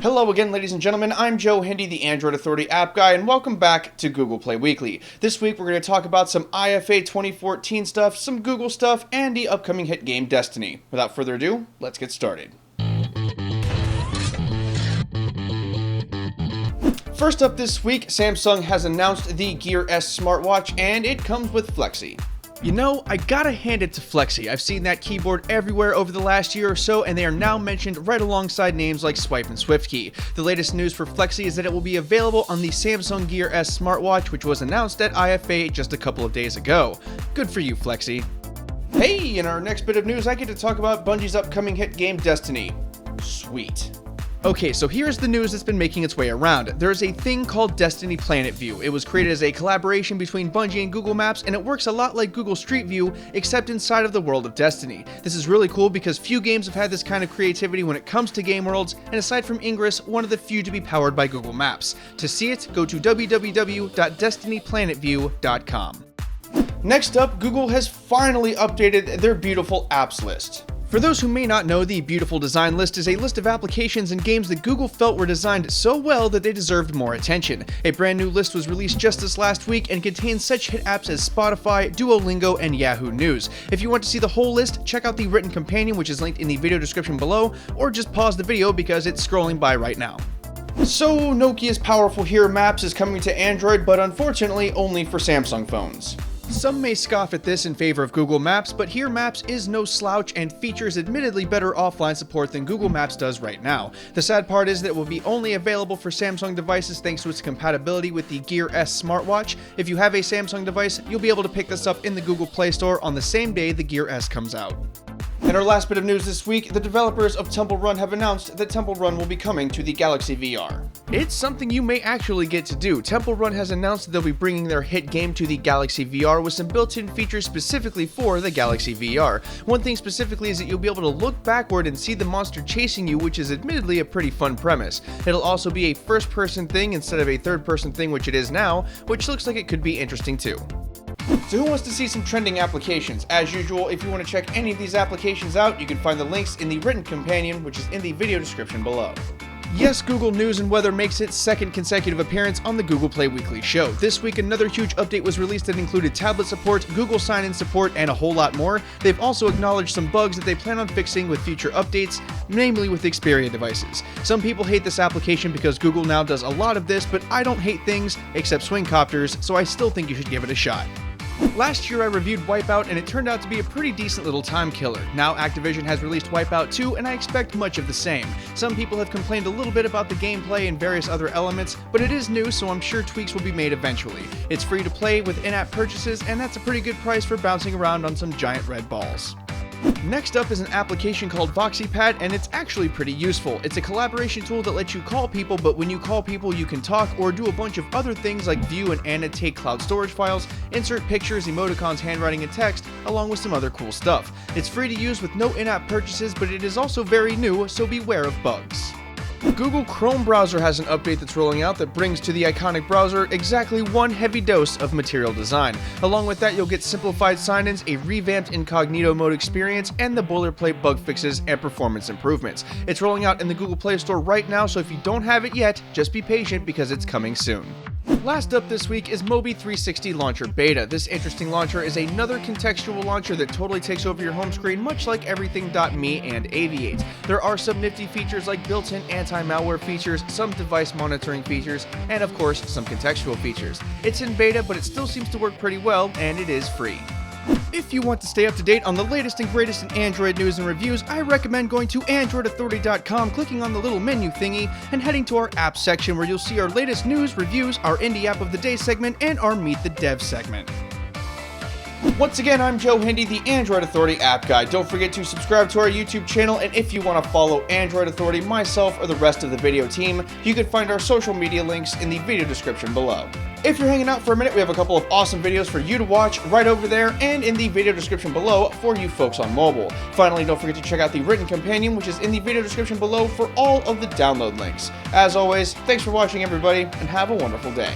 Hello again, ladies and gentlemen, I'm Joe Hindy, the Android Authority app guy, and welcome back to Google Play Weekly. This week we're going to talk about some IFA 2014 stuff, some Google stuff, and the upcoming hit game Destiny. Without further ado, let's get started. First up this week, Samsung has announced the Gear S smartwatch, and it comes with Flexi. You know, I gotta hand it to Flexi. I've seen that keyboard everywhere over the last year or so, and they are now mentioned right alongside names like Swipe and SwiftKey. The latest news for Flexi is that it will be available on the Samsung Gear S smartwatch, which was announced at IFA just a couple of days ago. Good for you, Flexi. Hey, in our next bit of news, I get to talk about Bungie's upcoming hit game Destiny. Sweet. Okay, so here's the news that's been making its way around. There's a thing called Destiny Planet View. It was created as a collaboration between Bungie and Google Maps, and it works a lot like Google Street View, except inside of the world of Destiny. This is really cool because few games have had this kind of creativity when it comes to game worlds, and aside from Ingress, one of the few to be powered by Google Maps. To see it, go to www.destinyplanetview.com. Next up, Google has finally updated their beautiful apps list. For those who may not know, the Beautiful Design List is a list of applications and games that Google felt were designed so well that they deserved more attention. A brand new list was released just this last week and contains such hit apps as Spotify, Duolingo, and Yahoo News. If you want to see the whole list, check out the written companion, which is linked in the video description below, or just pause the video because it's scrolling by right now. So, Nokia's powerful Here Maps is coming to Android, but unfortunately only for Samsung phones. Some may scoff at this in favor of Google Maps, but Here Maps is no slouch and features admittedly better offline support than Google Maps does right now. The sad part is that it will be only available for Samsung devices thanks to its compatibility with the Gear S smartwatch. If you have a Samsung device, you'll be able to pick this up in the Google Play Store on the same day the Gear S comes out. In our last bit of news this week, the developers of Temple Run have announced that Temple Run will be coming to the Galaxy VR. It's something you may actually get to do. Temple Run has announced that they'll be bringing their hit game to the Galaxy VR with some built-in features specifically for the Galaxy VR. One thing specifically is that you'll be able to look backward and see the monster chasing you, which is admittedly a pretty fun premise. It'll also be a first-person thing instead of a third-person thing, which it is now, which looks like it could be interesting too. So who wants to see some trending applications? As usual, if you want to check any of these applications out, you can find the links in the written companion, which is in the video description below. Yes, Google News and Weather makes its second consecutive appearance on the Google Play Weekly show. This week, another huge update was released that included tablet support, Google sign-in support, and a whole lot more. They've also acknowledged some bugs that they plan on fixing with future updates, namely with Xperia devices. Some people hate this application because Google now does a lot of this, but I don't hate things except swing copters, so I still think you should give it a shot. Last year I reviewed Wipeout and it turned out to be a pretty decent little time killer. Now Activision has released Wipeout 2 and I expect much of the same. Some people have complained a little bit about the gameplay and various other elements, but it is new so I'm sure tweaks will be made eventually. It's free to play with in-app purchases and that's a pretty good price for bouncing around on some giant red balls. Next up is an application called VoxyPad, and it's actually pretty useful. It's a collaboration tool that lets you call people, but when you call people you can talk or do a bunch of other things like view and annotate cloud storage files, insert pictures, emoticons, handwriting, and text, along with some other cool stuff. It's free to use with no in-app purchases, but it is also very new, so beware of bugs. Google Chrome browser has an update that's rolling out that brings to the iconic browser exactly one heavy dose of material design. Along with that, you'll get simplified sign-ins, a revamped incognito mode experience, and the boilerplate bug fixes and performance improvements. It's rolling out in the Google Play Store right now, so if you don't have it yet, just be patient because it's coming soon. Last up this week is Mobi 360 Launcher Beta. This interesting launcher is another contextual launcher that totally takes over your home screen, much like everything.me and Aviate. There are some nifty features like built-in anti-malware features, some device monitoring features, and of course, some contextual features. It's in beta, but it still seems to work pretty well, and it is free. If you want to stay up to date on the latest and greatest in Android news and reviews, I recommend going to AndroidAuthority.com, clicking on the little menu thingy, and heading to our apps section where you'll see our latest news, reviews, our Indie App of the Day segment, and our Meet the Dev segment. Once again, I'm Joe Hindy, the Android Authority app guy. Don't forget to subscribe to our YouTube channel, and if you want to follow Android Authority, myself, or the rest of the video team, you can find our social media links in the video description below. If you're hanging out for a minute, we have a couple of awesome videos for you to watch right over there and in the video description below for you folks on mobile. Finally, don't forget to check out the written companion, which is in the video description below for all of the download links. As always, thanks for watching everybody, and have a wonderful day.